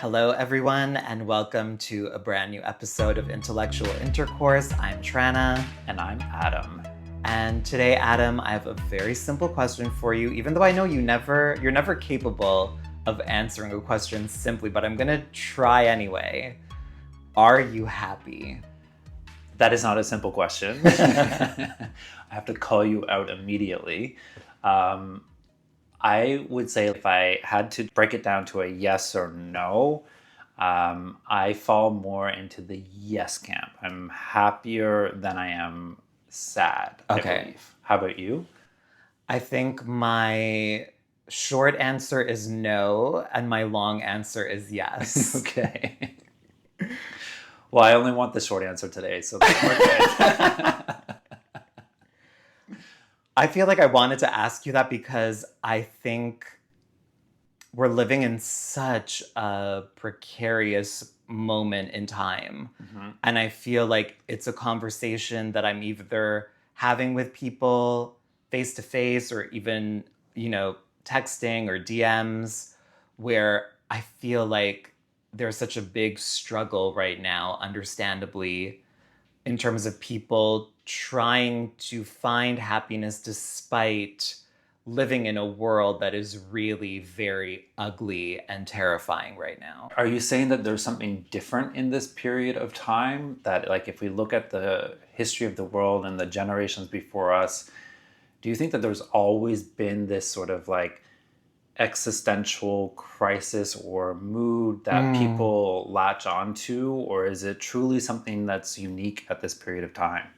Hello, everyone, and welcome to a brand new episode of Intellectual Intercourse. I'm Tranna. And I'm Adam. And today, Adam, I have a very simple question for you, even though I know you're never capable of answering a question simply, but I'm gonna try anyway. Are you happy? That is not a simple question. I have to call you out immediately. I would say if I had to break it down to a yes or no, I fall more into the yes camp. I'm happier than I am sad, Okay. I believe. How about you? I think my short answer is no, and my long answer is yes. Okay. Well, I only want the short answer today, so we're good. I feel like I wanted to ask you that because I think we're living in such a precarious moment in time. Mhm. And I feel like it's a conversation that I'm either having with people face to face or even, texting or DMs, where I feel like there's such a big struggle right now, understandably, in terms of people trying to find happiness despite living in a world that is really very ugly and terrifying right now. Are you saying that there's something different in this period of time? That, like, if we look at the history of the world and the generations before us, do you think that there's always been this sort of like existential crisis or mood that people latch onto, or is it truly something that's unique at this period of time?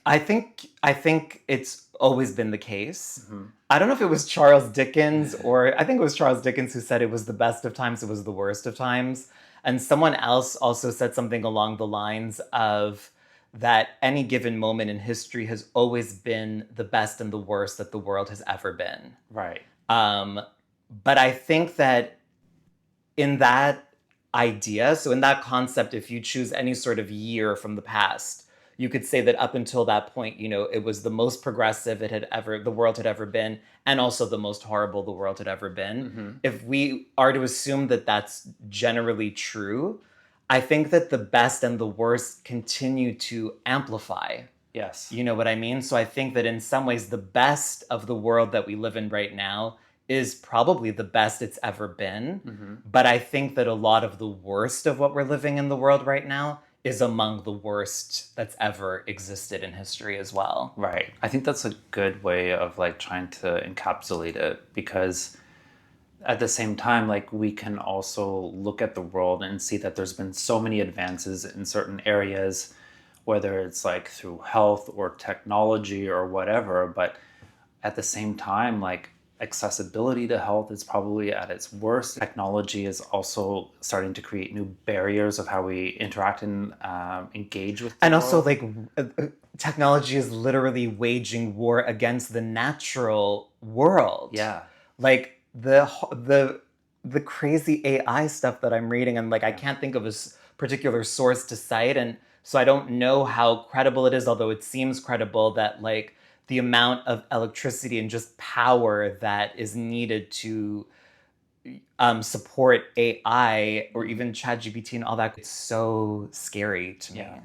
I think it's always been the case. I don't know if it was Charles Dickens or I think it was Charles Dickens who said it was the best of times, it was the worst of times. And someone else also said something along the lines of that any given moment in history has always been the best and the worst that the world has ever been. Right. But I think that in that idea, so in that concept, if you choose any sort of year from the past, you could say that up until that point, it was the most progressive the world had ever been, and also the most horrible the world had ever been. If we are to assume that that's generally true, I think that the best and the worst continue to amplify. Yes. You know what I mean? So I think that in some ways, the best of the world that we live in right now is probably the best it's ever been. But I think that a lot of the worst of what we're living in the world right now is among the worst that's ever existed in history as well. Right. I think that's a good way of like trying to encapsulate it, because at the same time, like, we can also look at the world and see that there's been so many advances in certain areas, whether it's like through health or technology or whatever. But at the same time, like, accessibility to health is probably at its worst. Technology is also starting to create new barriers of how we interact and engage with the And world. also, like, technology is literally waging war against the natural world. Yeah. Like the crazy AI stuff that I'm reading, and like I can't think of a particular source to cite, and so I don't know how credible it is, although it seems credible that like the amount of electricity and just power that is needed to support AI or even ChatGPT and all that, it's so scary to me. Yeah.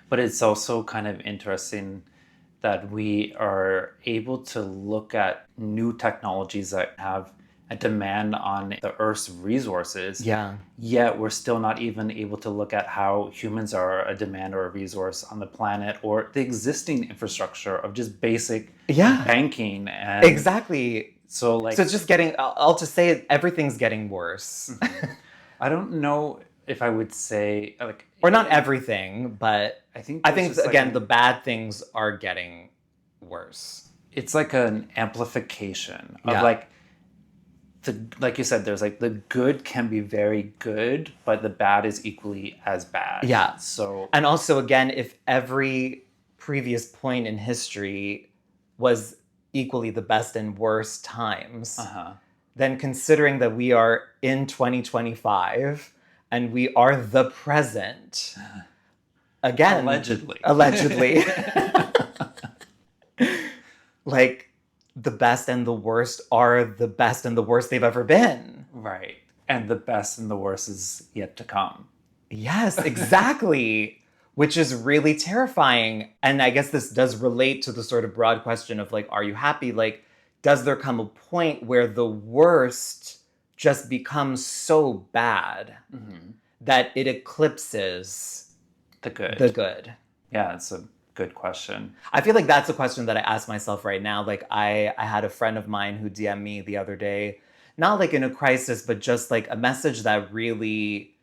But it's also kind of interesting that we are able to look at new technologies that have a demand on the Earth's resources. Yeah. Yet we're still not even able to look at how humans are a demand or a resource on the planet, or the existing infrastructure of just basic banking. And Exactly. so, like, So it's just getting, I'll just say it, everything's getting worse. I don't know if I would say like, Or not everything, but I think again, the bad things are getting worse. it's like an amplification of Yeah. like you said, there's like the good can be very good, but the bad is equally as bad. Yeah. So, And also, again, if every previous point in history was equally the best and worst times, then considering that we are in 2025 and we are the present, again, allegedly, like, the best and the worst are the best and the worst they've ever been. right. And the best and the worst is yet to come. Yes, exactly. Which is really terrifying. And I guess this does relate to the sort of broad question of like, are you happy? Like, does there come a point where the worst just becomes so bad that it eclipses The the good. good? Yeah, it's a good question. I feel like that's a question that I ask myself right now. Like I had a friend of mine who DM'd me the other day, not like in a crisis, but just like a message that really,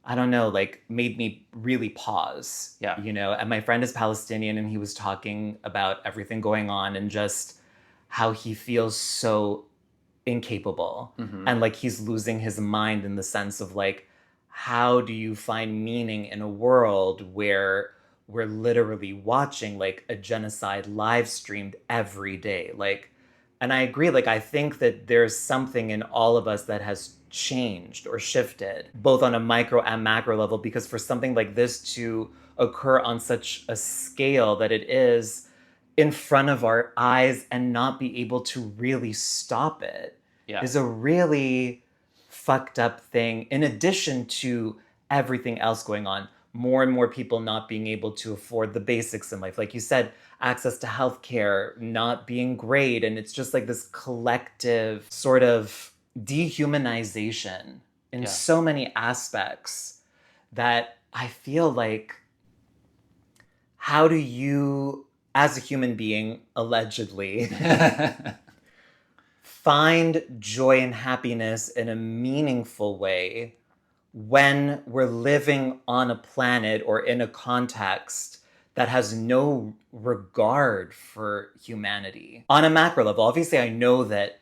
I don't know, like made me really pause, Yeah. you know? And my friend is Palestinian and he was talking about everything going on and just how he feels so incapable and like he's losing his mind in the sense of like, how do you find meaning in a world where we're literally watching like a genocide live streamed every day? Like, and I agree, like, I think that there's something in all of us that has changed or shifted, both on a micro and macro level, because for something like this to occur on such a scale that it is in front of our eyes and not be able to really stop it Yeah. is a really fucked up thing, in addition to everything else going on. More and more people not being able to afford the basics in life. Like you said, access to healthcare not being great. And it's just like this collective sort of dehumanization in Yeah. so many aspects that I feel like, how do you, as a human being, allegedly, find joy and happiness in a meaningful way when we're living on a planet or in a context that has no regard for humanity? On a macro level, obviously, I know that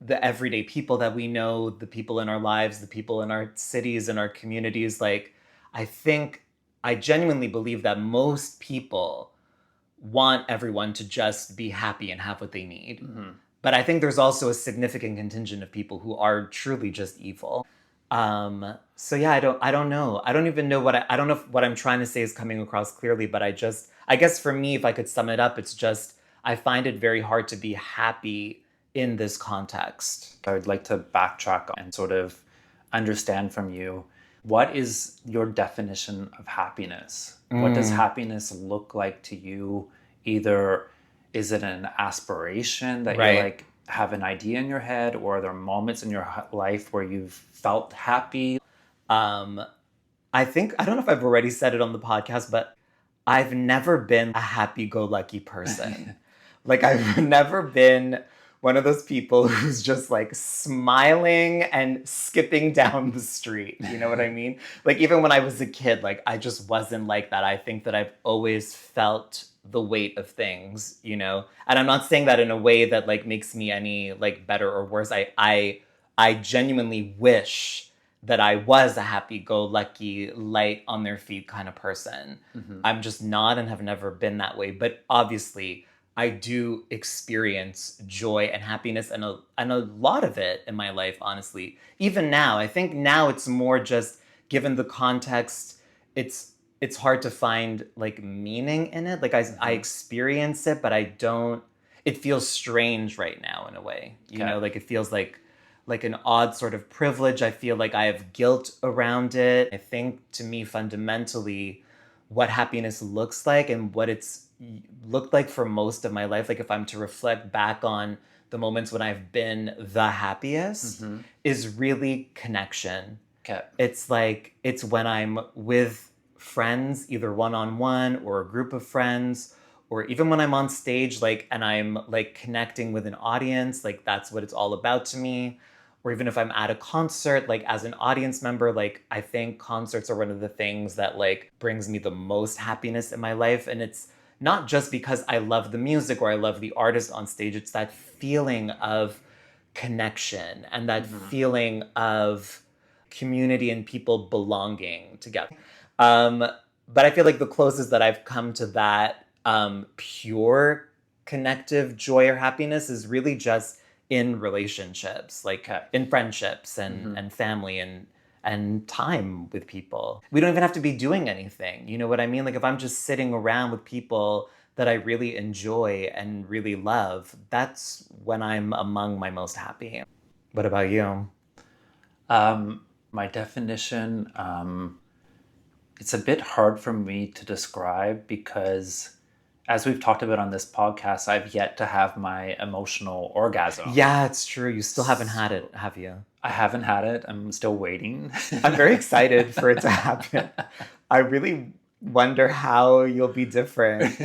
the everyday people that we know, the people in our lives, the people in our cities and our communities, like, I think, I genuinely believe that most people want everyone to just be happy and have what they need. But I think there's also a significant contingent of people who are truly just evil. So yeah, I don't know. I don't even know I don't know if what I'm trying to say is coming across clearly, but I guess for me, if I could sum it up, it's just, I find it very hard to be happy in this context. I would like to backtrack and sort of understand from you, what is your definition of happiness? What does happiness look like to you? Either is it an aspiration that you Right. like have an idea in your head, or are there moments in your life where you've felt happy? I think, I don't know if I've already said it on the podcast, but I've never been a happy-go-lucky person. Like, I've never been one of those people who's just like smiling and skipping down the street. You know what I mean? Like, even when I was a kid, like, I just wasn't like that. I think that I've always felt the weight of things, you know? And I'm not saying that in a way that like makes me any like better or worse. I genuinely wish that I was a happy-go-lucky, light on their feet kind of person. I'm just not and have never been that way. But obviously, I do experience joy and happiness and a lot of it in my life, honestly. Even now, I think now it's more just, given the context, it's hard to find like meaning in it. Like I experience it, but I don't, it feels strange right now in a way. You know, like it feels like an odd sort of privilege. I feel like I have guilt around it. I think, to me, fundamentally, what happiness looks like and what it's looked like for most of my life, like if I'm to reflect back on the moments when I've been the happiest, is really connection. Okay. It's like, it's when I'm with friends, either one-on-one or a group of friends, or even when I'm on stage, like, and I'm like connecting with an audience, like that's what it's all about to me. Or even if I'm at a concert, like as an audience member, like I think concerts are one of the things that like brings me the most happiness in my life. And it's not just because I love the music or I love the artist on stage, it's that feeling of connection and that feeling of community and people belonging together. But I feel like the closest that I've come to that pure connective joy or happiness is really just in relationships, like in friendships and family and time with people. We don't even have to be doing anything. You know what I mean? Like if I'm just sitting around with people that I really enjoy and really love, that's when I'm among my most happy. What about you? My definition, it's a bit hard for me to describe because, as we've talked about on this podcast, I've yet to have my emotional orgasm. Yeah, it's true. You still haven't had it, have you? I haven't had it. I'm still waiting. I'm very excited for it to happen. I really wonder how you'll be different.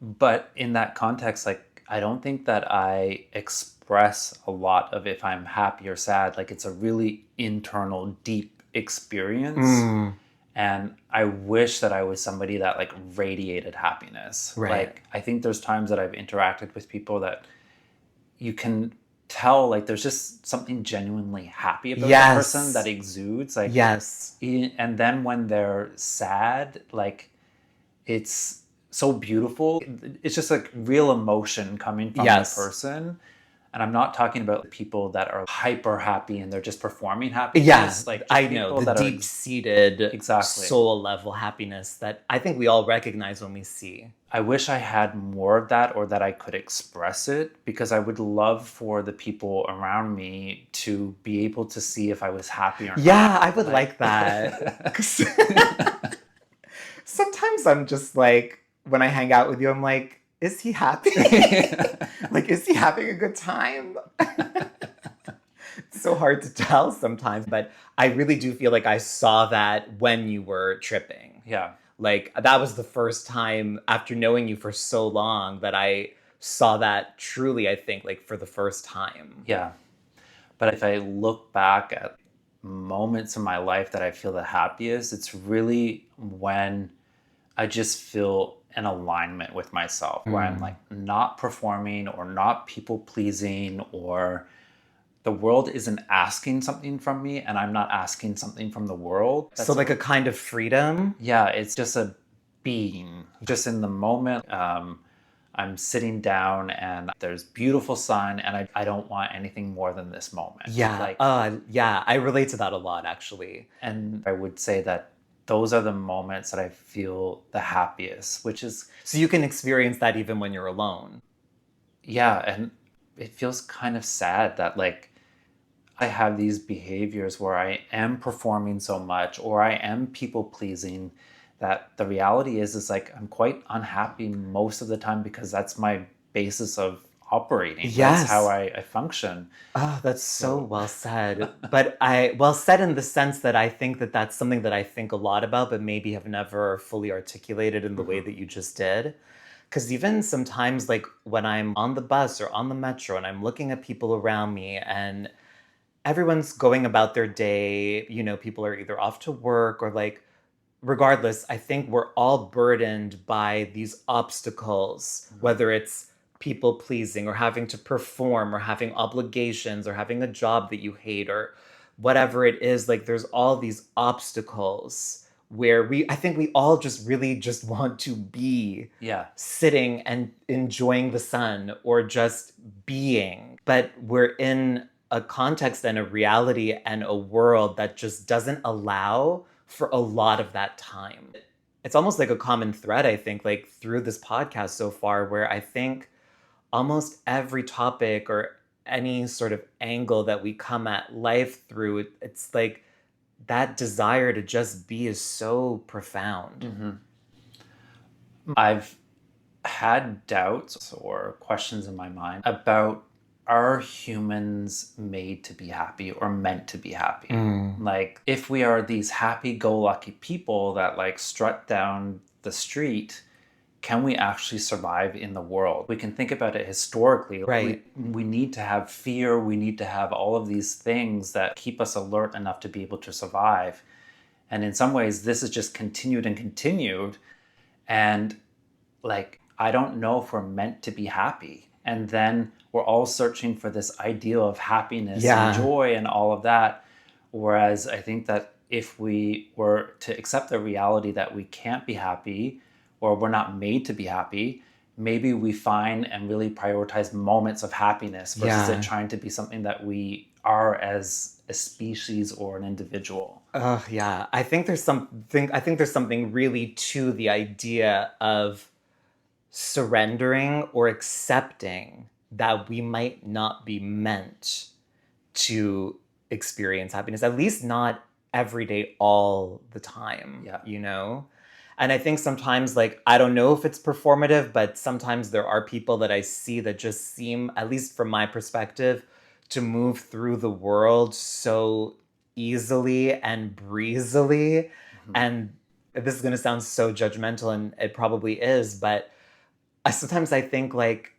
But in that context, like, I don't think that I express a lot of if I'm happy or sad. Like, it's a really internal, deep experience. Mm, And I wish that I was somebody that like radiated happiness. right. Like, I think there's times that I've interacted with people that you can tell like there's just something genuinely happy about the person that Yes. exudes. Like, Yes. and then when they're sad, like, it's so beautiful. It's just like real emotion coming from the Yes. person. And I'm not talking about people that are hyper happy and they're just performing happiness. Yeah, Like, just I know people the that are deep-seated exactly. soul level happiness that I think we all recognize when we see. I wish I had more of that or that I could express it, because I would love for the people around me to be able to see if I was happy or not. Yeah, I would like that. 'Cause sometimes I'm just like, when I hang out with you, I'm like, is he happy? Like, is he having a good time? It's so hard to tell sometimes, but I really do feel like I saw that when you were tripping. Yeah. Like, that was the first time after knowing you for so long that I saw that truly, I think, like for the first time. Yeah. But if I look back at moments in my life that I feel the happiest, it's really when I just feel an alignment with myself, where I'm like not performing or not people pleasing, or the world isn't asking something from me and I'm not asking something from the world. So, like a kind of freedom. Yeah, it's just a being, just in the moment. I'm sitting down and there's beautiful sun and I don't want anything more than this moment. Yeah. Like, Yeah, I relate to that a lot, actually. and I would say that those are the moments that I feel the happiest, which is, So you can experience that even when you're alone. yeah, and it feels kind of sad that like I have these behaviors where I am performing so much or I am people pleasing, that the reality is like I'm quite unhappy most of the time because that's my basis of operating. That's how Yes. I function. Oh, that's so So well said. But well said in the sense that I think that that's something that I think a lot about, but maybe have never fully articulated in the way mhm. that you just did. Because even sometimes, like when I'm on the bus or on the metro and I'm looking at people around me and everyone's going about their day, people are either off to work or like, regardless, I think we're all burdened by these obstacles, Mhm. whether it's people pleasing or having to perform or having obligations or having a job that you hate or whatever it is. Like, there's all these obstacles where I think we all just really just want to be Yeah. sitting and enjoying the sun or just being. But we're in a context and a reality and a world that just doesn't allow for a lot of that time. It's almost like a common thread, I think, like through this podcast so far, where I think almost every topic or any sort of angle that we come at life through, it's like that desire to just be is so profound. Mhm. I've had doubts or questions in my mind about, are humans made to be happy or meant to be happy? Mm. Like, if we are these happy go lucky people that like strut down the street, can we actually survive in the world? We can think about it historically. Right. We need to have fear, we need to have all of these things that keep us alert enough to be able to survive. And in some ways, this is just continued and continued. And like, I don't know if we're meant to be happy. And then we're all searching for this ideal of happiness and Yeah. joy and all of that. Whereas I think that if we were to accept the reality that we can't be happy or we're not made to be happy, maybe we find and really prioritize moments of happiness versus it Yeah. trying to be something that we are as a species or an individual. Yeah. I think there's something really to the idea of surrendering or accepting that we might not be meant to experience happiness, at least not every day, all the time, Yeah. you know? And I think sometimes, like, I don't know if it's performative, but sometimes there are people that I see that just seem, at least from my perspective, to move through the world so easily and breezily. Mhm. And this is going to sound so judgmental, and it probably is, but sometimes I think, like,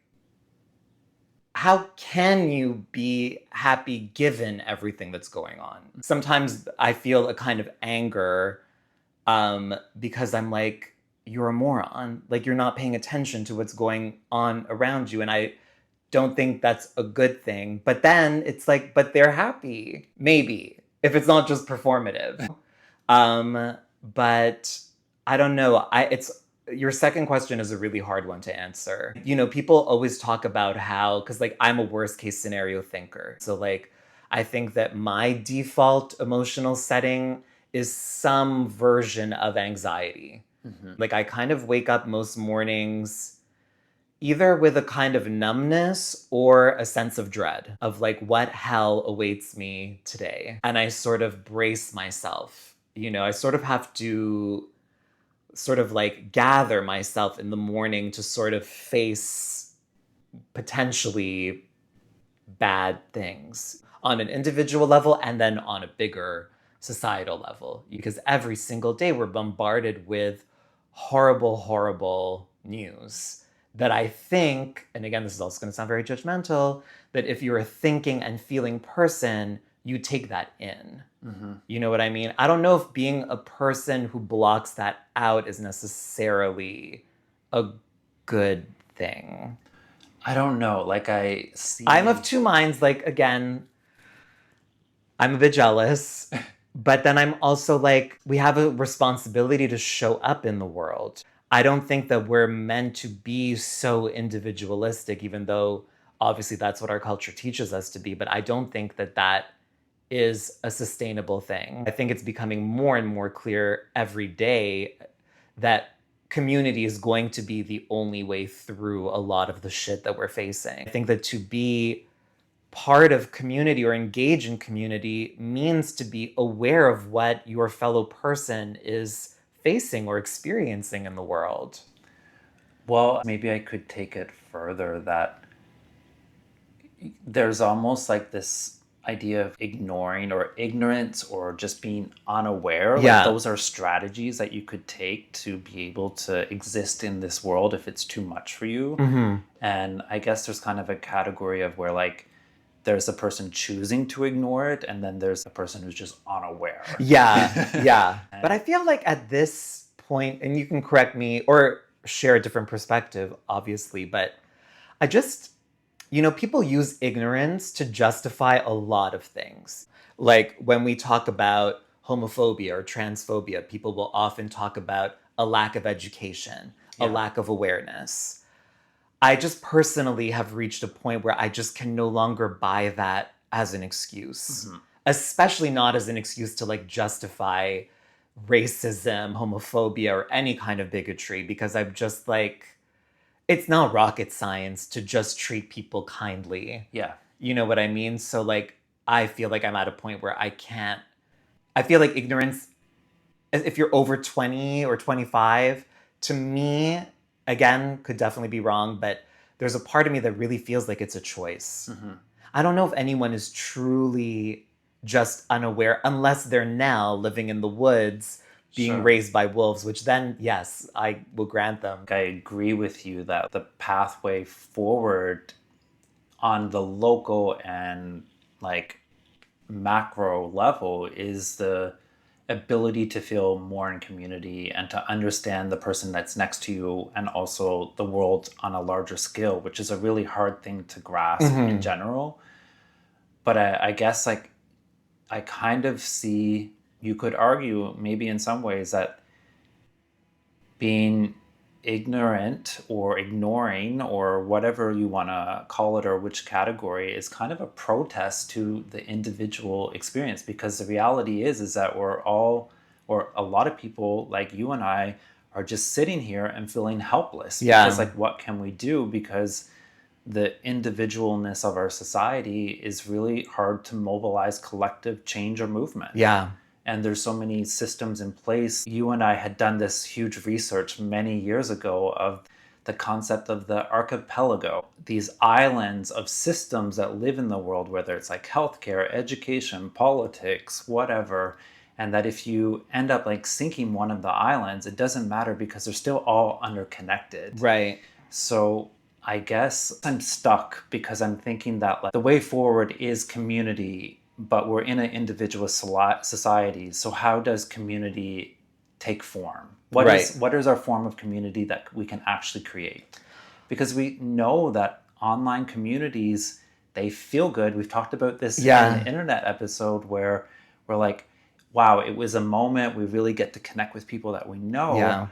how can you be happy given everything that's going on? Sometimes I feel a kind of anger because I'm like, you're a moron. Like, you're not paying attention to what's going on around you. And I don't think that's a good thing. But then it's like, but they're happy. Maybe, if it's not just performative. But I don't know. It's your second question is a really hard one to answer. You know, people always talk about how, because like I'm a worst case scenario thinker. So like I think that my default emotional setting is some version of anxiety. Mhm. Like I kind of wake up most mornings either with a kind of numbness or a sense of dread of like what hell awaits me today. And I sort of brace myself. You know, I sort of have to sort of like gather myself in the morning to sort of face potentially bad things on an individual level and then on a bigger societal level. Because every single day we're bombarded with horrible, horrible news that I think, and again, this is also going to sound very judgmental, that if you're a thinking and feeling person, you take that in. Mhm. You know what I mean? I don't know if being a person who blocks that out is necessarily a good thing. I don't know. Like I see. I'm of two minds. Like, again, I'm a bit jealous, but then I'm also like, we have a responsibility to show up in the world. I don't think that we're meant to be so individualistic, even though obviously that's what our culture teaches us to be. But I don't think that that is a sustainable thing. I think it's becoming more and more clear every day that community is going to be the only way through a lot of the shit that we're facing. I think that to be part of community or engage in community means to be aware of what your fellow person is facing or experiencing in the world. Well, maybe I could take it further that there's almost like this idea of ignoring or ignorance or just being unaware. Like Yeah. those are strategies that you could take to be able to exist in this world if it's too much for you. Mm-hmm. And I guess there's kind of a category of where like there's a person choosing to ignore it, and then there's a person who's just unaware. Yeah, yeah. But I feel like at this point, and you can correct me or share a different perspective, obviously, but I just, you know, people use ignorance to justify a lot of things. Like when we talk about homophobia or transphobia, people will often talk about a lack of education, a Yeah. lack of awareness. I just personally have reached a point where I just can no longer buy that as an excuse, especially not as an excuse to like justify racism, homophobia, or any kind of bigotry, because I'm just like, it's not rocket science to just treat people kindly. Yeah. You know what I mean? So like, I feel like I'm at a point where I feel like ignorance, if you're over 20 or 25, to me, again, could definitely be wrong, but there's a part of me that really feels like it's a choice. I don't know if anyone is truly just unaware unless they're now living in the woods being Sure. raised by wolves, which then, yes, I will grant them. I agree with you that the pathway forward on the local and like macro level is the ability to feel more in community and to understand the person that's next to you and also the world on a larger scale, which is a really hard thing to grasp in general. But I guess like I kind of see, you could argue maybe in some ways that being ignorant or ignoring or whatever you want to call it or which category is kind of a protest to the individual experience, because the reality is that we're all, or a lot of people like you and I, are just sitting here and feeling helpless. Yeah. Because like what can we do? Because the individualness of our society is really hard to mobilize collective change or movement. Yeah. And there's so many systems in place. You and I had done this huge research many years ago of the concept of the archipelago, these islands of systems that live in the world, whether it's like healthcare, education, politics, whatever. And that if you end up like sinking one of the islands, it doesn't matter because they're still all interconnected. Right. So I guess I'm stuck because I'm thinking that like the way forward is community, but we're in an individualist society. So how does community take form? What is our form of community that we can actually create? Because we know that online communities, they feel good. We've talked about this in the internet episode where we're like, wow, it was a moment. We really get to connect with people that we know. Yeah.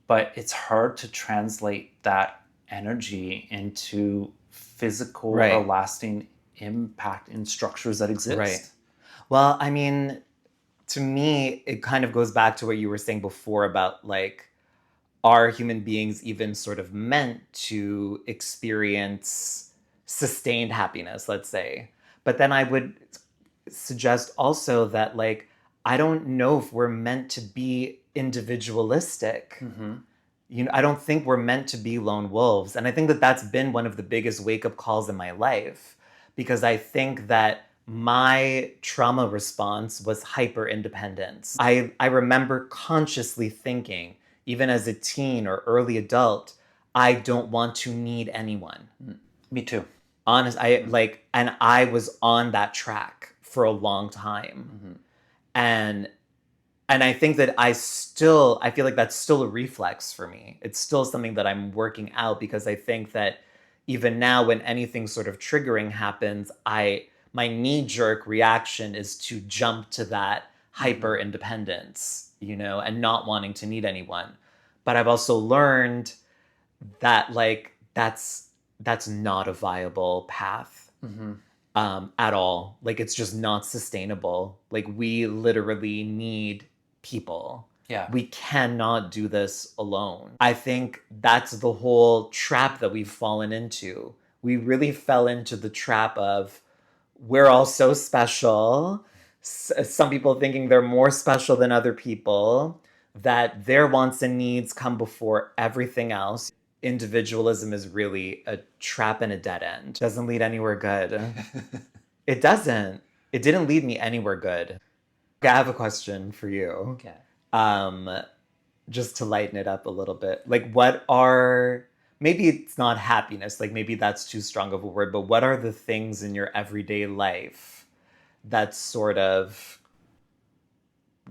But it's hard to translate that energy into physical or lasting impact in structures that exist. Right. Well, I mean, to me, it kind of goes back to what you were saying before about like, are human beings even sort of meant to experience sustained happiness, let's say? But then I would suggest also that like, I don't know if we're meant to be individualistic. Mm-hmm. You know, I don't think we're meant to be lone wolves. And I think that that's been one of the biggest wake-up calls in my life, because I think that my trauma response was hyper independence. I remember consciously thinking, even as a teen or early adult, I don't want to need anyone. Me too. Honest, and I was on that track for a long time. Mm-hmm. And I think that I feel like that's still a reflex for me. It's still something that I'm working out, because I think that even now when anything sort of triggering happens, my knee-jerk reaction is to jump to that hyper independence, you know, and not wanting to need anyone. But I've also learned that like that's not a viable path. Mm-hmm. At all. Like, it's just not sustainable. Like, we literally need people. Yeah. We cannot do this alone. I think that's the whole trap that we've fallen into. We really fell into the trap of, we're all so special. Some people thinking they're more special than other people, that their wants and needs come before everything else. Individualism is really a trap and a dead end. Doesn't lead anywhere good. It doesn't. It didn't lead me anywhere good. I have a question for you. Okay. Just to lighten it up a little bit. Like, maybe it's not happiness, like maybe that's too strong of a word, but what are the things in your everyday life that sort of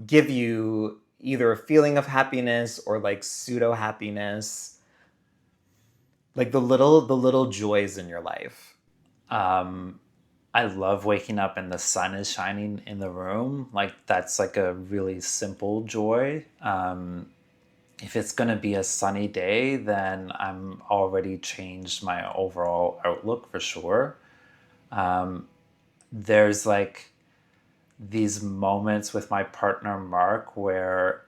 give you either a feeling of happiness or like pseudo happiness? Like the little joys in your life. I love waking up and the sun is shining in the room. Like, that's like a really simple joy. If it's going to be a sunny day, then I'm already changed my overall outlook for sure. There's like these moments with my partner, Mark, where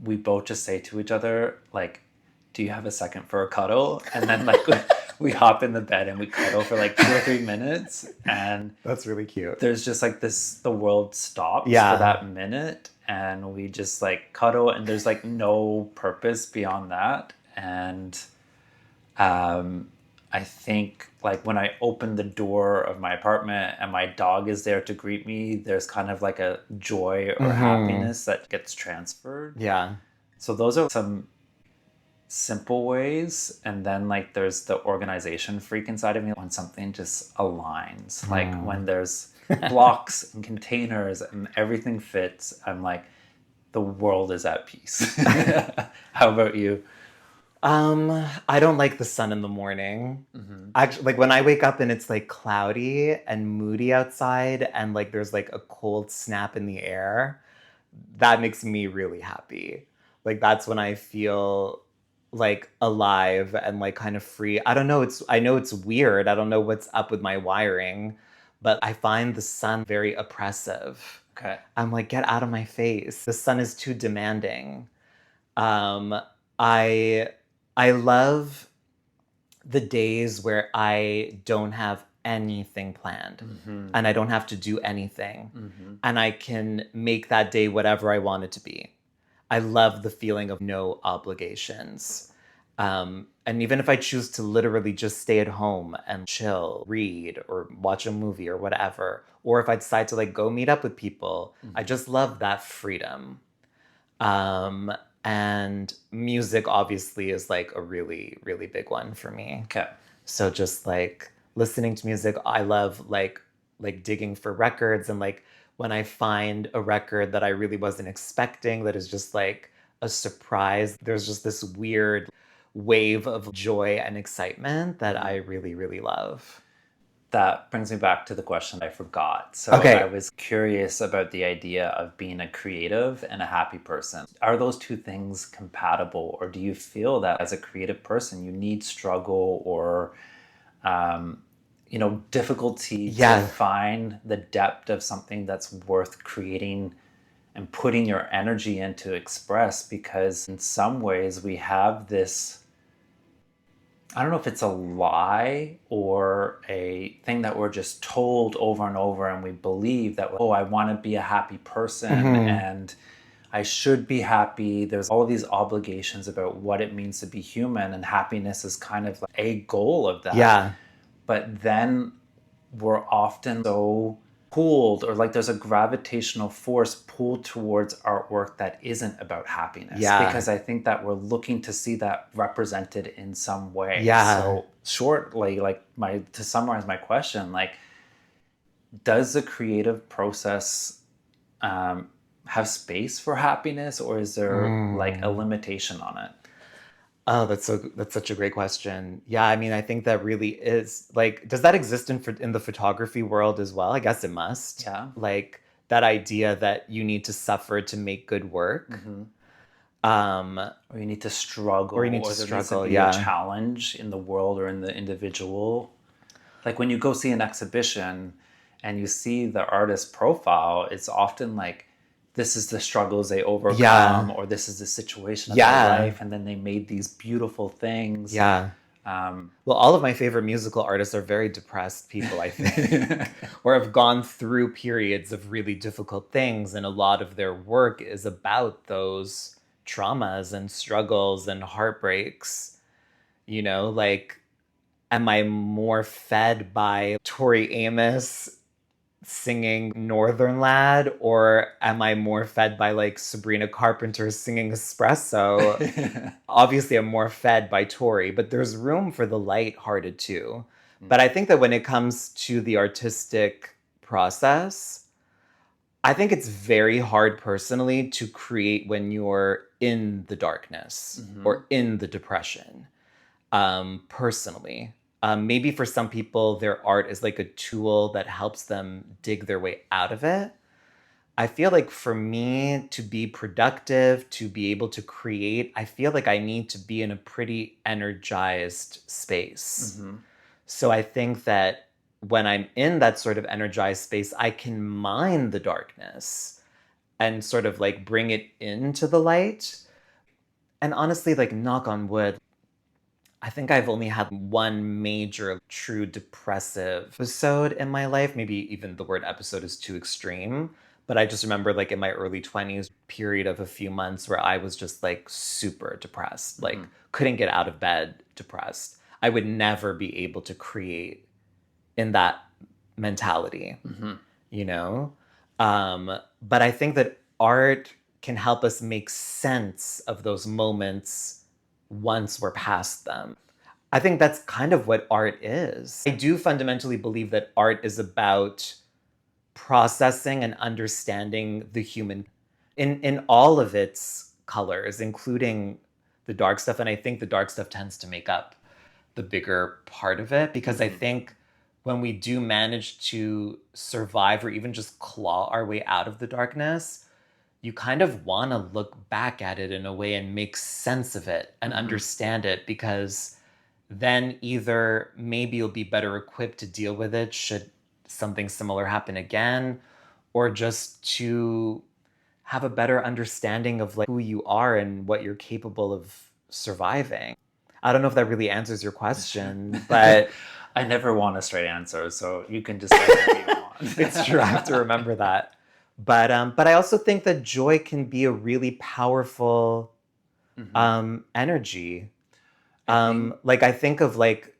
we both just say to each other, like, do you have a second for a cuddle? And then like we hop in the bed and we cuddle for like 2 or 3 minutes. And that's really cute. There's just like the world stops for that minute. And we just like cuddle, and there's like no purpose beyond that. And I think like when I open the door of my apartment and my dog is there to greet me, there's kind of like a joy or happiness that gets transferred. Yeah. So those are some simple ways. And then like there's the organization freak inside of me when something just aligns. Like when there's blocks and containers and everything fits, I'm like, the world is at peace. How about you? I don't like the sun in the morning. Actually, like when I wake up and it's like cloudy and moody outside and like there's like a cold snap in the air, that makes me really happy. Like that's when I feel like alive and like kind of free. I don't know, I know it's weird. I don't know what's up with my wiring, but I find the sun very oppressive. Okay. I'm like, get out of my face. The sun is too demanding. I love the days where I don't have anything planned Mm-hmm. and I don't have to do anything Mm-hmm. and I can make that day whatever I want it to be. I love the feeling of no obligations. And even if I choose to literally just stay at home and chill, read, or watch a movie or whatever, or if I decide to like go meet up with people, I Mm-hmm. just love that freedom. Um, and music obviously is like a really, really big one for me. Okay. So just like listening to music, I love like digging for records and like when I find a record that I really wasn't expecting that is just like a surprise, there's just this weird wave of joy and excitement that Mm-hmm. I really, really love. That brings me back to the question I forgot. So I Okay. was curious about the idea of being a creative and a happy person. Are those two things compatible, or do you feel that as a creative person you need struggle or difficulty to Yeah. find the depth of something that's worth creating and putting your energy in to express? Because in some ways we have this, I don't know if it's a lie or a thing that we're just told over and over, and we believe that, oh, I want to be a happy person Hmm. and I should be happy. There's all of these obligations about what it means to be human, and happiness is kind of like a goal of that. Yeah. But then we're often so pulled, or like there's a gravitational force pulled towards artwork that isn't about happiness, Yeah. because I think that we're looking to see that represented in some way. Yeah. So shortly, like my to summarize my question, like, does the creative process um, have space for happiness, or is there like a Mm. limitation on it? Oh, that's such a great question. Yeah, I mean, I think that really is like, does that exist in the photography world as well? I guess it must. Yeah. Like that idea that you need to suffer to make good work, Mm-hmm. um, Or you need to or you struggle, need to or there needs to struggle. be a Yeah, challenge in the world or in the individual. Like when you go see an exhibition and you see the artist's profile, it's often like, this is the struggles they overcome, yeah, or this is the situation of their yeah, life, and then they made these beautiful things. yeah. Um, Well, all of my favorite musical artists are very depressed people, I think, or have gone through periods of really difficult things, and a lot of their work is about those traumas and struggles and heartbreaks. Like am I more fed by Tori Amos singing Northern Lad, or am I more fed by like Sabrina Carpenter singing Espresso? Obviously, I'm more fed by Tori, but there's room for the light-hearted too. But I think that when it comes to the artistic process, I think it's very hard personally to create when you're in the darkness mhm. or in the depression personally. Maybe for some people, their art is like a tool that helps them dig their way out of it. I feel like for me to be productive, to be able to create, I feel like I need to be in a pretty energized space. Mhm. So I think that when I'm in that sort of energized space, I can mine the darkness and sort of like bring it into the light. And honestly, like knock on wood, I think I've only had one major true depressive episode in my life. Maybe even the word episode is too extreme. But I just remember like in my early 20s period of a few months where I was just like super depressed, like Mhm. couldn't get out of bed depressed. I would never be able to create in that mentality, Mhm. you know? But I think that art can help us make sense of those moments once we're past them. I think that's kind of what art is. I do fundamentally believe that art is about processing and understanding the human in all of its colors, including the dark stuff. And I think the dark stuff tends to make up the bigger part of it because I Mhm. think when we do manage to survive or even just claw our way out of the darkness, you kind of want to look back at it in a way and make sense of it and Mhm. understand it because then either maybe you'll be better equipped to deal with it should something similar happen again, or just to have a better understanding of like who you are and what you're capable of surviving. I don't know if that really answers your question, but I never want a straight answer, so you can decide whatever you want. it's true. I have to remember that. But I also think that joy can be a really powerful Hmm. energy. I think, Like I think of like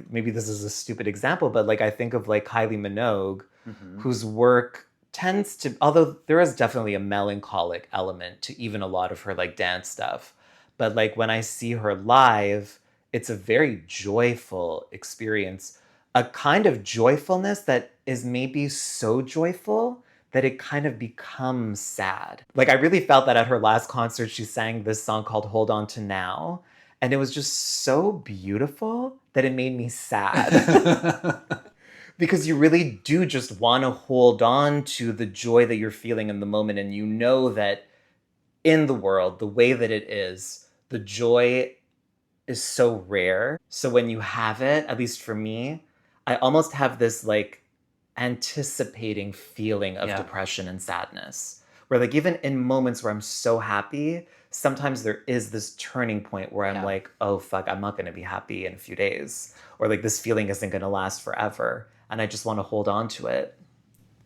maybe this is a stupid example, but like I think of like Kylie Minogue, hmm whose work tends to, although there is definitely a melancholic element to even a lot of her like dance stuff, but like when I see her live, it's a very joyful experience, a kind of joyfulness that is maybe so joyful that it kind of becomes sad. Like I really felt that at her last concert, she sang this song called Hold On to Now. And it was just so beautiful that it made me sad. Because you really do just want to hold on to the joy that you're feeling in the moment. And you know that in the world, the way that it is, the joy is so rare. So when you have it, at least for me, I almost have this like anticipating feeling of yeah, depression and sadness. Where like even in moments where I'm so happy, sometimes there is this turning point where I'm yeah. like, oh fuck, I'm not gonna be happy in a few days. Or like this feeling isn't gonna last forever. And I just want to hold on to it.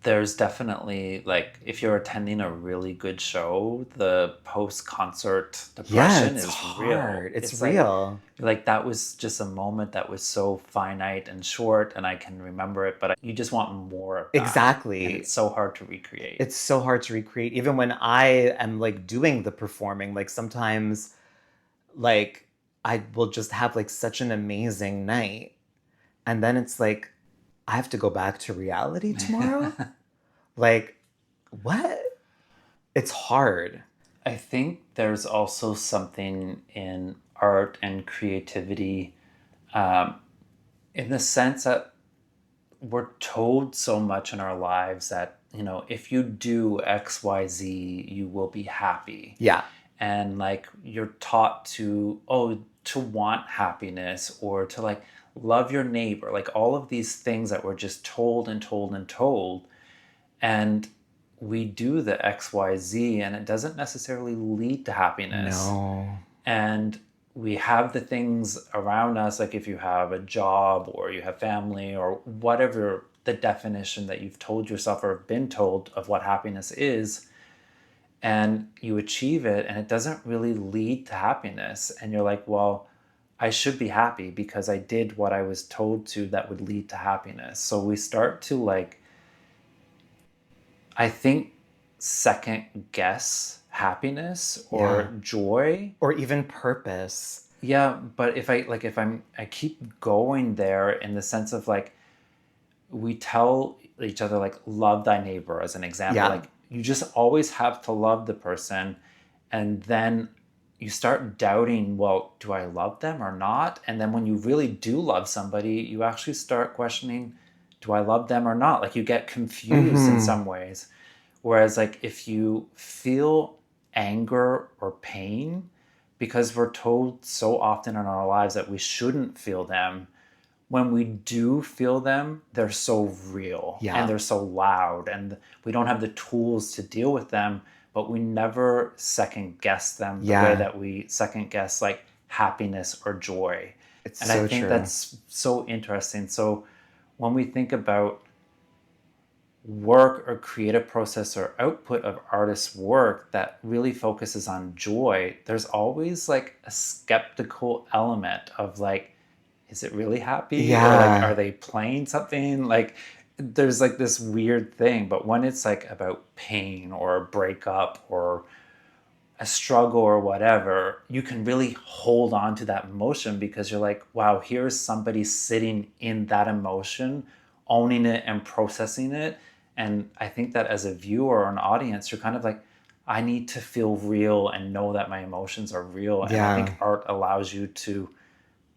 There's definitely like if you're attending a really good show, the post-concert Yeah, depression it's is real. hard. It's It's real. like that was just a moment that was so finite and short and I can remember it, but you just want more of that. And it's Exactly. so hard to recreate. It's so hard to recreate. Even when I am like doing the performing, like sometimes like I will just have like such an amazing night. And then it's like, I have to go back to reality tomorrow? Like, what? It's hard. I think there's also something in art and creativity um, in the sense that we're told so much in our lives that, you know, if you do XYZ, you will be happy. Yeah. And like you're taught to, oh, to want happiness or to like love your neighbor, like all of these things that we're just told and told and told. And we do the XYZ and it doesn't necessarily lead to happiness. No. And we have the things around us, like if you have a job or you have family or whatever the definition that you've told yourself or been told of what happiness is, and you achieve it and it doesn't really lead to happiness. And you're like, well, I should be happy because I did what I was told to that would lead to happiness. So we start to like, I think, second guess happiness Yeah. or joy. Or even purpose. Yeah, but if I keep going there in the sense of like we tell each other like love thy neighbor as an example, Yeah. like you just always have to love the person and then you start doubting, well, do I love them or not? And then when you really do love somebody, you actually start questioning, do I love them or not? Like you get confused in Mm-hmm. some ways. Whereas like if you feel anger or pain, because we're told so often in our lives that we shouldn't feel them, when we do feel them, they're so real and Yeah. they're so loud and we don't have the tools to deal with them, but we never second guess them the way Yeah. that we second guess like happiness or joy. It's And I so think true. that's so interesting. So when we think about work or creative process or output of artists' work that really focuses on joy, there's always like a skeptical element of like, is it really happy? Or like, are Yeah. they playing something? Like, there's like this weird thing. But when it's like about pain or a breakup or a struggle or whatever, you can really hold on to that emotion because you're like, wow, here's somebody sitting in that emotion, owning it and processing it. And I think that as a viewer or an audience, you're kind of like, I need to feel real and know that my emotions are real. And I think Yeah. art allows you to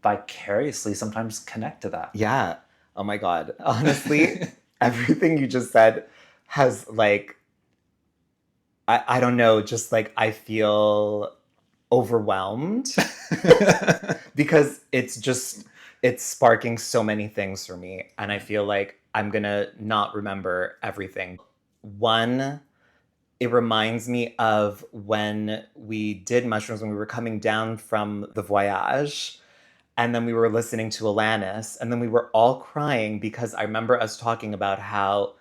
vicariously sometimes connect to that. Yeah. Oh my God. Honestly, everything you just said has like, I don't know, just like I feel overwhelmed because it's sparking so many things for me. And I feel like I'm gonna not remember everything. One, it reminds me of when we did mushrooms when we were coming down from the voyage. And then we were listening to Alanis, and then we were all crying because I remember us talking about how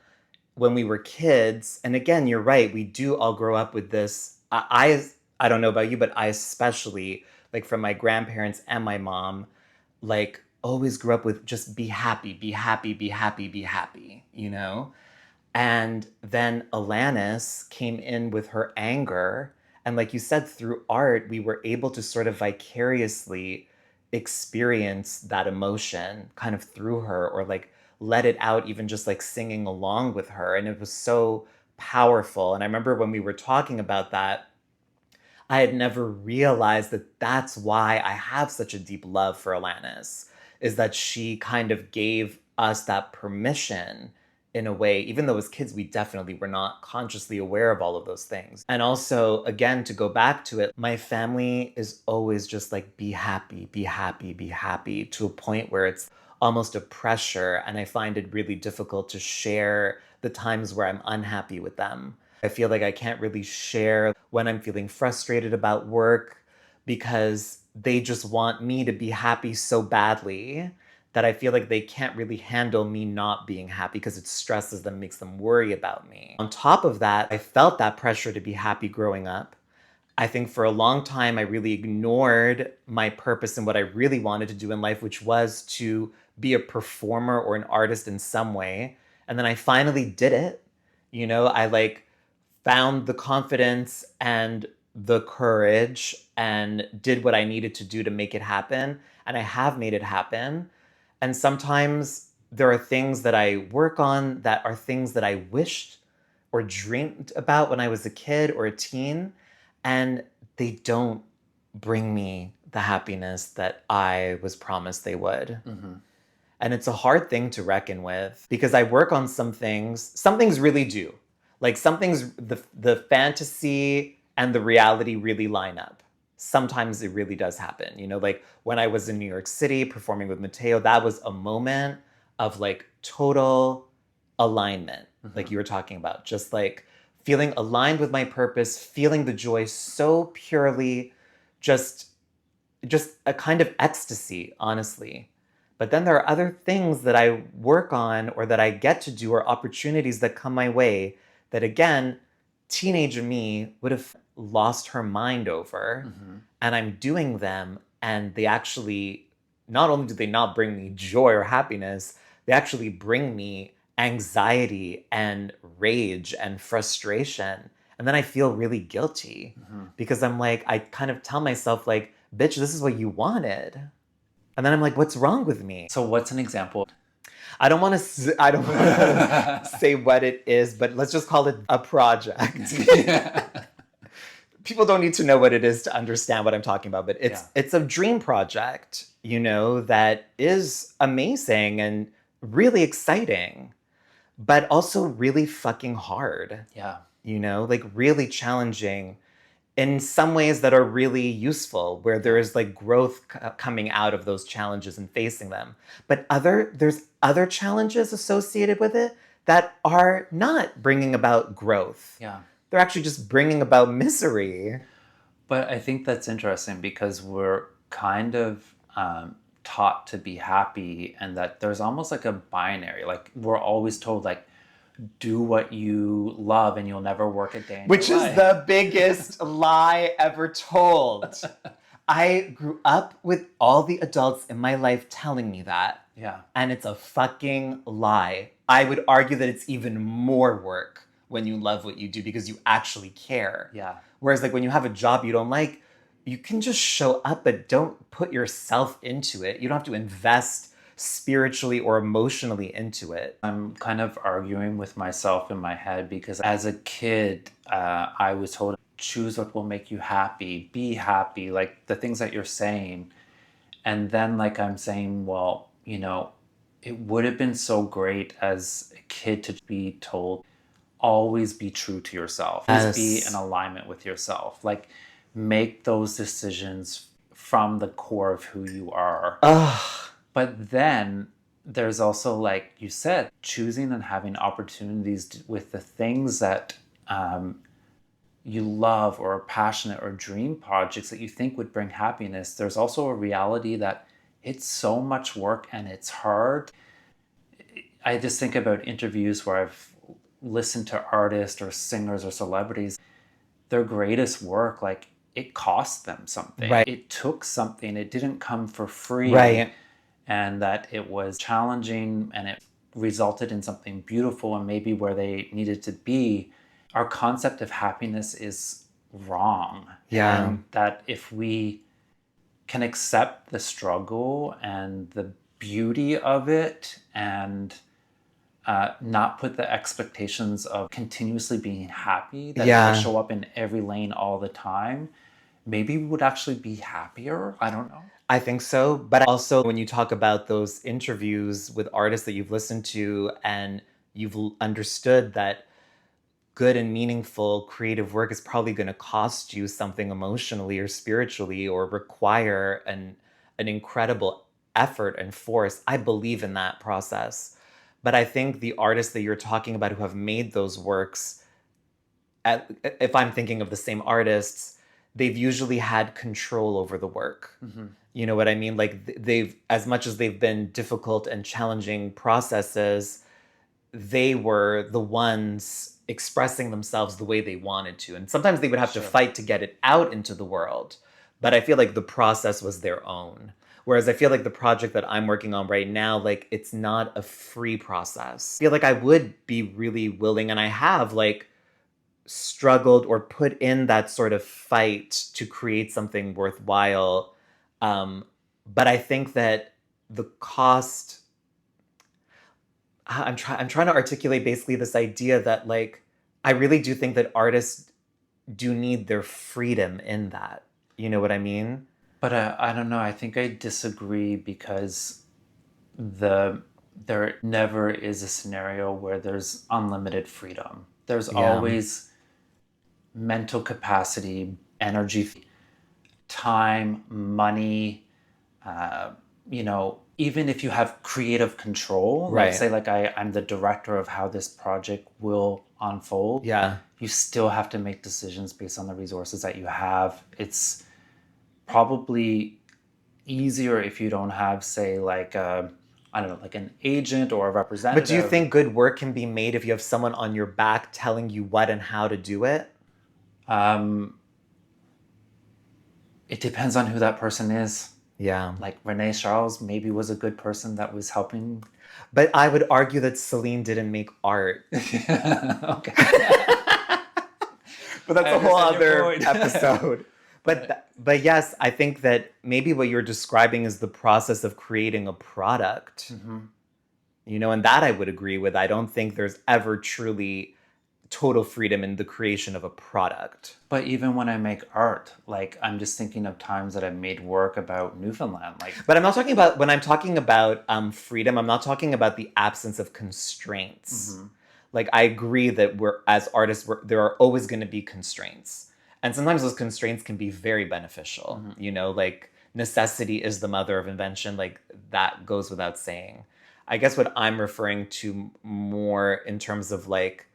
when we were kids, and again, you're right, we do all grow up with this. I don't know about you, but I especially, like from my grandparents and my mom, like always grew up with just be happy, be happy, be happy, be happy, you know? And then Alanis came in with her anger. And like you said, through art, we were able to sort of vicariously experience that emotion kind of through her, or like let it out, even just like singing along with her. And it was so powerful. And I remember when we were talking about that, I had never realized that that's why I have such a deep love for Alanis, is that she kind of gave us that permission in a way, even though as kids, we definitely were not consciously aware of all of those things. And also, again, to go back to it, my family is always just like, be happy, be happy, be happy, to a point where it's almost a pressure. And I find it really difficult to share the times where I'm unhappy with them. I feel like I can't really share when I'm feeling frustrated about work because they just want me to be happy so badly that I feel like they can't really handle me not being happy because it stresses them, makes them worry about me. On top of that, I felt that pressure to be happy growing up. I think for a long time, I really ignored my purpose and what I really wanted to do in life, which was to be a performer or an artist in some way. And then I finally did it. You know, I like found the confidence and the courage and did what I needed to do to make it happen. And I have made it happen. And sometimes there are things that I work on that are things that I wished or dreamed about when I was a kid or a teen, and they don't bring me the happiness that I was promised they would. Mm-hmm. And it's a hard thing to reckon with because I work on some things really do. Like some things, the fantasy and the reality really line up. Sometimes it really does happen. You know, like when I was in New York City performing with Mateo, that was a moment of like total alignment, like you were talking about. Just like feeling aligned with my purpose, feeling the joy so purely, just a kind of ecstasy, honestly. But then there are other things that I work on or that I get to do or opportunities that come my way that, again, teenager me would have lost her mind over. Mm-hmm. And I'm doing them, and they actually, not only do they not bring me joy or happiness, they actually bring me anxiety and rage and frustration. And then I feel really guilty because I'm like, I kind of tell myself, like, bitch, this is what you wanted. And then I'm like, what's wrong with me? So what's an example? I don't want to say what it is, but let's just call it a project. People don't need to know what it is to understand what I'm talking about, but it's a dream project, you know, that is amazing and really exciting, but also really fucking hard. Yeah. You know, like really challenging in some ways that are really useful, where there is like growth coming out of those challenges and facing them. But there's other challenges associated with it that are not bringing about growth. Yeah. They're actually just bringing about misery. But I think that's interesting because we're kind of taught to be happy, and that there's almost like a binary. Like we're always told, like, do what you love and you'll never work a day in Which your is life. the biggest lie ever told. I grew up with all the adults in my life telling me that. Yeah. And it's a fucking lie. I would argue that it's even more work when you love what you do because you actually care. Yeah. Whereas like when you have a job you don't like, you can just show up, but don't put yourself into it. You don't have to invest spiritually or emotionally into it. I'm kind of arguing with myself in my head because as a kid, I was told, choose what will make you happy, be happy, like the things that you're saying. And then like I'm saying, well, you know, it would have been so great as a kid to be told, always be true to yourself. Always be in alignment with yourself. Like make those decisions from the core of who you are. But then there's also, like you said, choosing and having opportunities with the things that you love or are passionate or dream projects that you think would bring happiness. There's also a reality that it's so much work and it's hard. I just think about interviews where I've listened to artists or singers or celebrities, their greatest work, like it cost them something. Right. It took something. It didn't come for free. Right. And that it was challenging and it resulted in something beautiful and maybe where they needed to be. Our concept of happiness is wrong. Yeah. And that if we can accept the struggle and the beauty of it and not put the expectations of continuously being happy that Yeah. will show up in every lane all the time, maybe we would actually be happier. I don't know. I think so. But also, when you talk about those interviews with artists that you've listened to and you've understood that good and meaningful creative work is probably going to cost you something emotionally or spiritually or require an incredible effort and force. I believe in that process. But I think the artists that you're talking about who have made those works, if I'm thinking of the same artists, they've usually had control over the work. Mm-hmm. You know what I mean? Like they've, as much as they've been difficult and challenging processes, they were the ones expressing themselves the way they wanted to. And sometimes they would have to Sure. fight to get it out into the world. But I feel like the process was their own. Whereas I feel like the project that I'm working on right now, like it's not a free process. I feel like I would be really willing, and I have like struggled or put in that sort of fight to create something worthwhile. But I think that the cost, I'm trying to articulate basically this idea that like I really do think that artists do need their freedom in that. You know what I mean? But I don't know. I think I disagree because there never is a scenario where there's unlimited freedom. There's Yeah. always mental capacity, energy, time, money. Even if you have creative control, Right. like say like I'm the director of how this project will unfold. Yeah. You still have to make decisions based on the resources that you have. It's probably easier if you don't have, say, like I don't know, like an agent or a representative. But do you think good work can be made if you have someone on your back telling you what and how to do it? It depends on who that person is. Yeah. Like Renee Charles maybe was a good person that was helping. But I would argue that Celine didn't make art. Okay. But that's a whole understand your other point. episode. But yes, I think that maybe what you're describing is the process of creating a product. Mm-hmm. You know, and that I would agree with. I don't think there's ever truly total freedom in the creation of a product. But even when I make art, like I'm just thinking of times that I've made work about Newfoundland. Like, But I'm not talking about, when I'm talking about freedom, I'm not talking about the absence of constraints. mm-hmm. Like, I agree that as artists, there are always going to be constraints. And sometimes those constraints can be very beneficial. Mm-hmm. You know, like necessity is the mother of invention. Like that goes without saying. I guess what I'm referring to more in terms of like,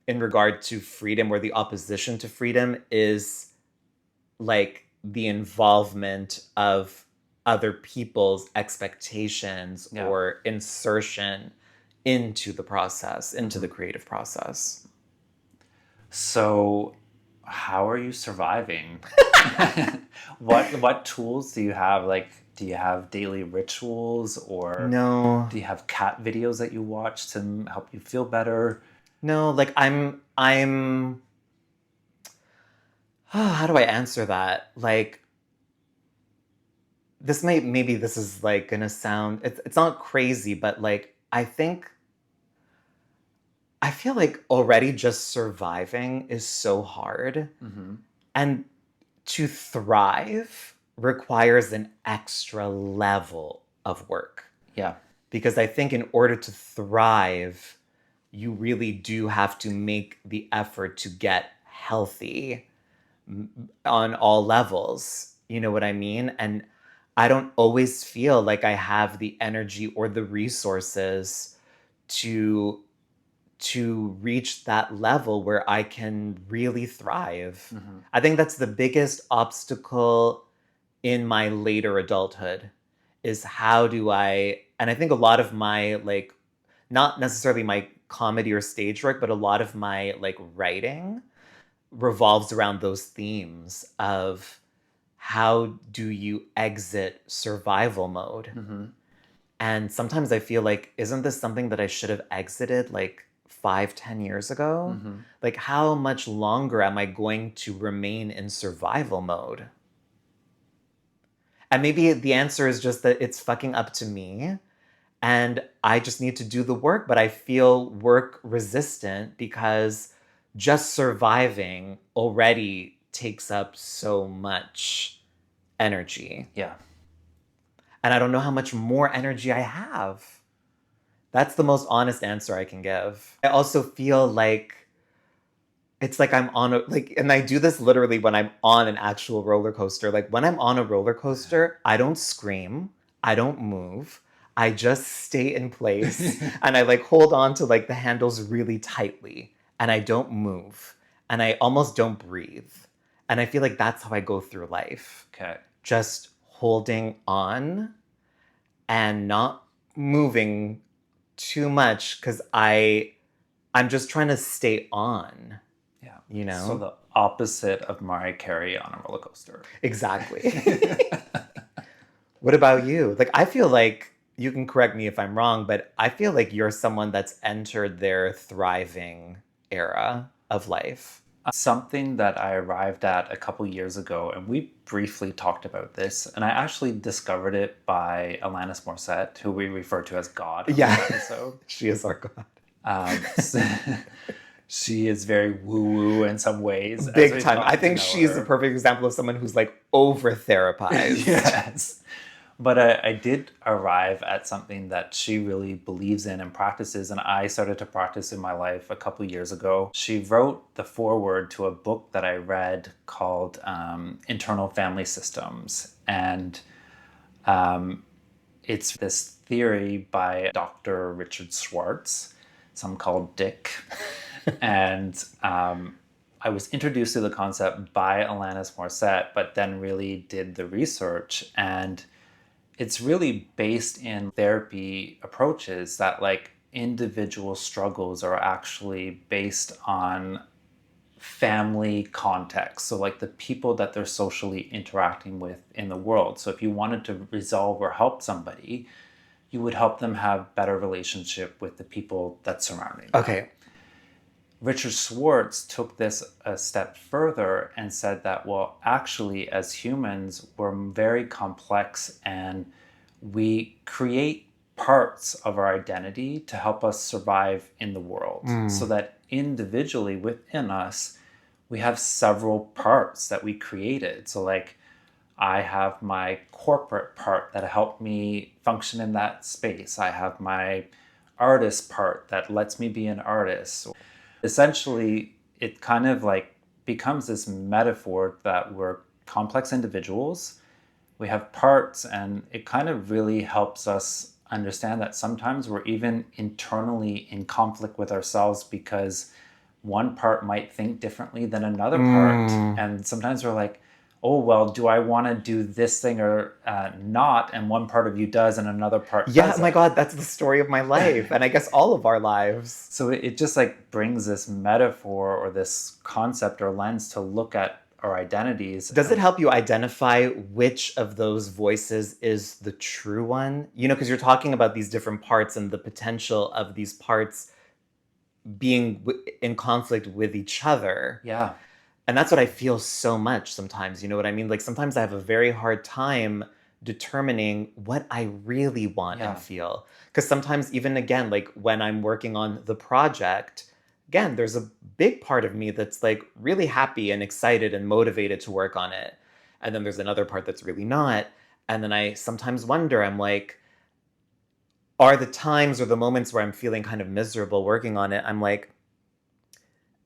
in regard to freedom or the opposition to freedom is like the involvement of other people's expectations Yeah. or insertion into the process, into the creative process. So how are you surviving? What tools do you have? Like, do you have daily rituals or No. do you have cat videos that you watch to help you feel better? No, like how do I answer that? Like maybe this is like gonna sound, it's not crazy, but like I feel like already just surviving is so hard. Mm-hmm. And to thrive requires an extra level of work. Yeah. Because I think in order to thrive, you really do have to make the effort to get healthy on all levels. You know what I mean? And I don't always feel like I have the energy or the resources to reach that level where I can really thrive. Mm-hmm. I think that's the biggest obstacle in my later adulthood is how do I, and I think a lot of my like, not necessarily my comedy or stage work, but a lot of my like writing revolves around those themes of how do you exit survival mode? Mm-hmm. And sometimes I feel like, isn't this something that I should have exited like 5, 10 years ago? Mm-hmm. Like, how much longer am I going to remain in survival mode? And maybe the answer is just that it's fucking up to me and I just need to do the work, but I feel work resistant because just surviving already takes up so much energy. Yeah. And I don't know how much more energy I have. That's the most honest answer I can give. I also feel like it's like I'm on a like, and I do this literally when I'm on an actual roller coaster. Like when I'm on a roller coaster, I don't scream, I don't move. I just stay in place and I like hold on to like the handles really tightly and I don't move and I almost don't breathe. And I feel like that's how I go through life. Okay. Just holding on and not moving too much because I'm just trying to stay on. Yeah. You know? So the opposite of Mariah Carey on a roller coaster. Exactly. What about you? Like, I feel like, you can correct me if I'm wrong, but I feel like you're someone that's entered their thriving era of life. Something that I arrived at a couple years ago, and we briefly talked about this, and I actually discovered it by Alanis Morissette, who we refer to as God on Yeah. this episode. She is our God. She is very woo-woo in some ways. Big time. I think she's a perfect example of someone who's like over-therapized. Yes. But I did arrive at something that she really believes in and practices, and I started to practice in my life a couple years ago. She wrote the foreword to a book that I read called Internal Family Systems. And it's this theory by Dr. Richard Schwartz, some called Dick. And I was introduced to the concept by Alanis Morissette, but then really did the research. And it's really based in therapy approaches that like individual struggles are actually based on family context. So like the people that they're socially interacting with in the world. So if you wanted to resolve or help somebody, you would help them have better relationship with the people that surrounding them. Okay. Richard Schwartz took this a step further and said that, well, actually, as humans, we're very complex and we create parts of our identity to help us survive in the world. So that individually within us, we have several parts that we created. So like, I have my corporate part that helped me function in that space. I have my artist part that lets me be an artist. Essentially, it kind of like becomes this metaphor that we're complex individuals. We have parts, and it kind of really helps us understand that sometimes we're even internally in conflict with ourselves because one part might think differently than another part. And sometimes we're like, oh, well, do I want to do this thing or not? And one part of you does and another part doesn't. Oh my God, that's the story of my life. And I guess all of our lives. So it just like brings this metaphor or this concept or lens to look at our identities. Does it help you identify which of those voices is the true one? You know, because you're talking about these different parts and the potential of these parts being in conflict with each other. Yeah. And that's what I feel so much sometimes. You know what I mean? Like sometimes I have a very hard time determining what I really want and feel. Because sometimes even again, like when I'm working on the project, again, there's a big part of me that's like really happy and excited and motivated to work on it. And then there's another part that's really not. And then I sometimes wonder, I'm like, are the times or the moments where I'm feeling kind of miserable working on it, I'm like,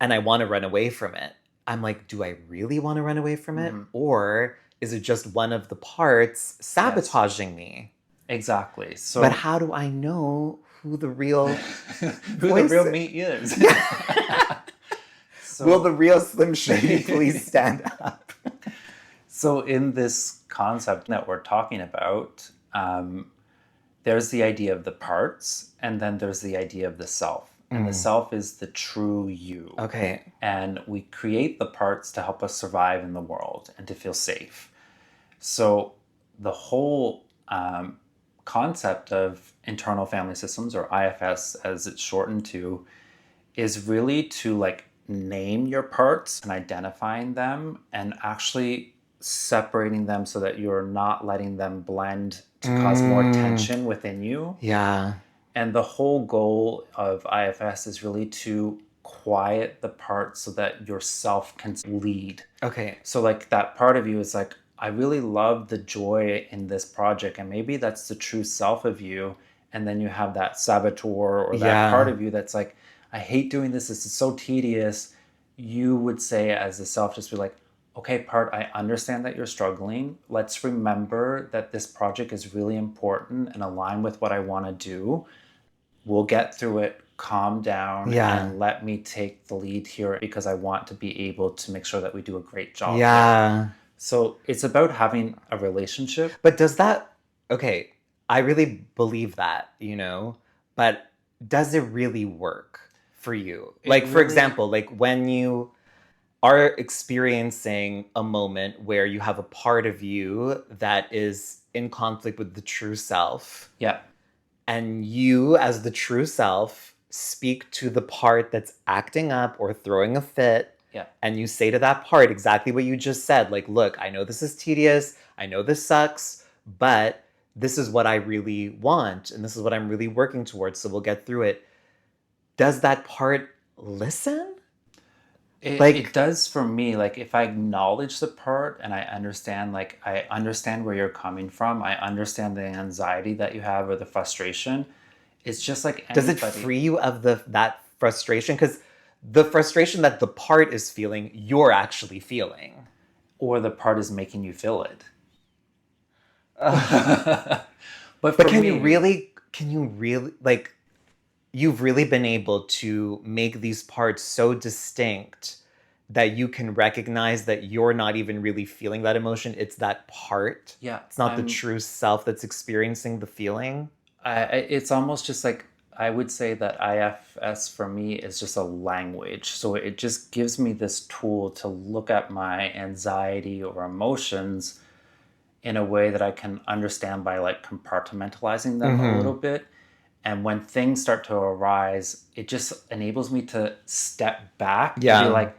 and I want to run away from it. I'm like, do I really want to run away from it? Or is it just one of the parts sabotaging me? Exactly. So, but how do I know who the real the real me is? So, will the real Slim Shady please stand up? So in this concept that we're talking about, there's the idea of the parts, and then there's the idea of the self. And the self is the true you. Okay. And we create the parts to help us survive in the world and to feel safe. So the whole concept of internal family systems, or IFS as it's shortened to, is really to like name your parts and identifying them and actually separating them so that you're not letting them blend to cause more tension within you. Yeah. And the whole goal of IFS is really to quiet the parts so that yourself can lead. Okay. So like that part of you is like, I really love the joy in this project, and maybe that's the true self of you. And then you have that saboteur or that part of you that's like, I hate doing this. This is so tedious. You would say as a self, just be like, okay, part, I understand that you're struggling. Let's remember that this project is really important and align with what I want to do. We'll get through it. Calm down and let me take the lead here because I want to be able to make sure that we do a great job. Yeah. So it's about having a relationship. But does that, okay, I really believe that, you know, but does it really work for you? Like, for example, like when you are experiencing a moment where you have a part of you that is in conflict with the true self. Yeah. And you, as the true self, speak to the part that's acting up or throwing a fit. Yeah. And you say to that part exactly what you just said. Like, look, I know this is tedious. I know this sucks, but this is what I really want. And this is what I'm really working towards. So we'll get through it. Does that part listen? It does for me. Like if I acknowledge the part and I understand, like I understand where you're coming from. I understand the anxiety that you have or the frustration. It's just like anybody. Does it free you of that frustration? Because the frustration that the part is feeling, you're actually feeling. Or the part is making you feel it. But can you really, like, you've really been able to make these parts so distinct that you can recognize that you're not even really feeling that emotion. It's that part. Yeah. It's not the true self that's experiencing the feeling. It's almost just like, I would say that IFS for me is just a language. So it just gives me this tool to look at my anxiety or emotions in a way that I can understand by like compartmentalizing them a little bit. And when things start to arise, it just enables me to step back and be like,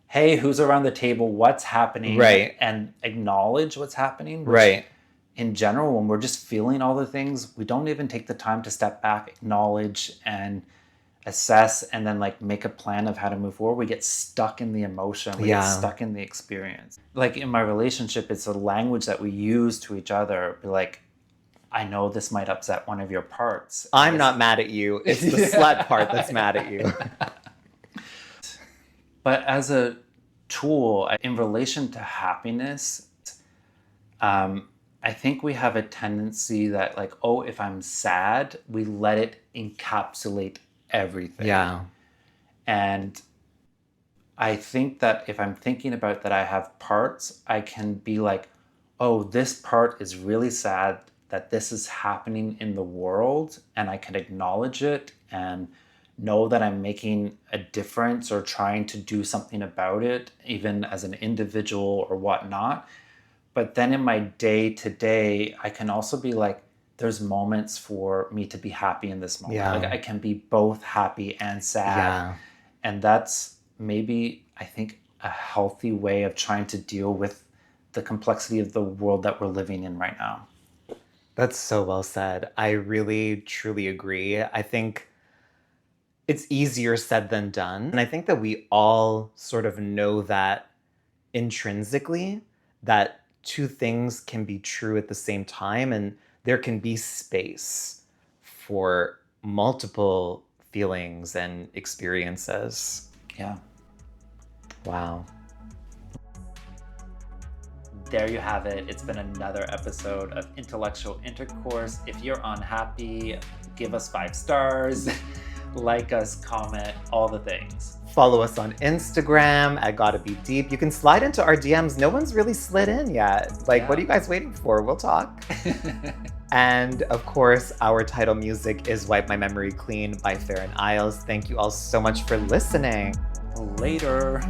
hey, who's around the table? What's happening? Right. And acknowledge what's happening. Right. In general, when we're just feeling all the things, we don't even take the time to step back, acknowledge, and assess, and then like make a plan of how to move forward. We get stuck in the emotion. We get stuck in the experience. Like in my relationship, it's a language that we use to each other. Be like, I know this might upset one of your parts. I'm not mad at you. It's the slut part that's mad at you. But as a tool in relation to happiness, I think we have a tendency that like, oh, if I'm sad, we let it encapsulate everything. Yeah. And I think that if I'm thinking about that I have parts, I can be like, oh, this part is really sad that this is happening in the world, and I can acknowledge it and know that I'm making a difference or trying to do something about it, even as an individual or whatnot. But then in my day-to-day, I can also be like, there's moments for me to be happy in this moment. Yeah. Like I can be both happy and sad. Yeah. And that's maybe, I think, a healthy way of trying to deal with the complexity of the world that we're living in right now. That's so well said. I really, truly agree. I think it's easier said than done. And I think that we all sort of know that intrinsically, that two things can be true at the same time, and there can be space for multiple feelings and experiences. Yeah. Wow. There you have it. It's been another episode of Intellectual Intercourse. If you're unhappy, give us 5 stars. like us, comment, all the things. Follow us on Instagram at Gotta Be Deep. You can slide into our DMs. No one's really slid in yet. Like, what are you guys waiting for? We'll talk. And of course, our title music is Wipe My Memory Clean by Farron Isles. Thank you all so much for listening. Later.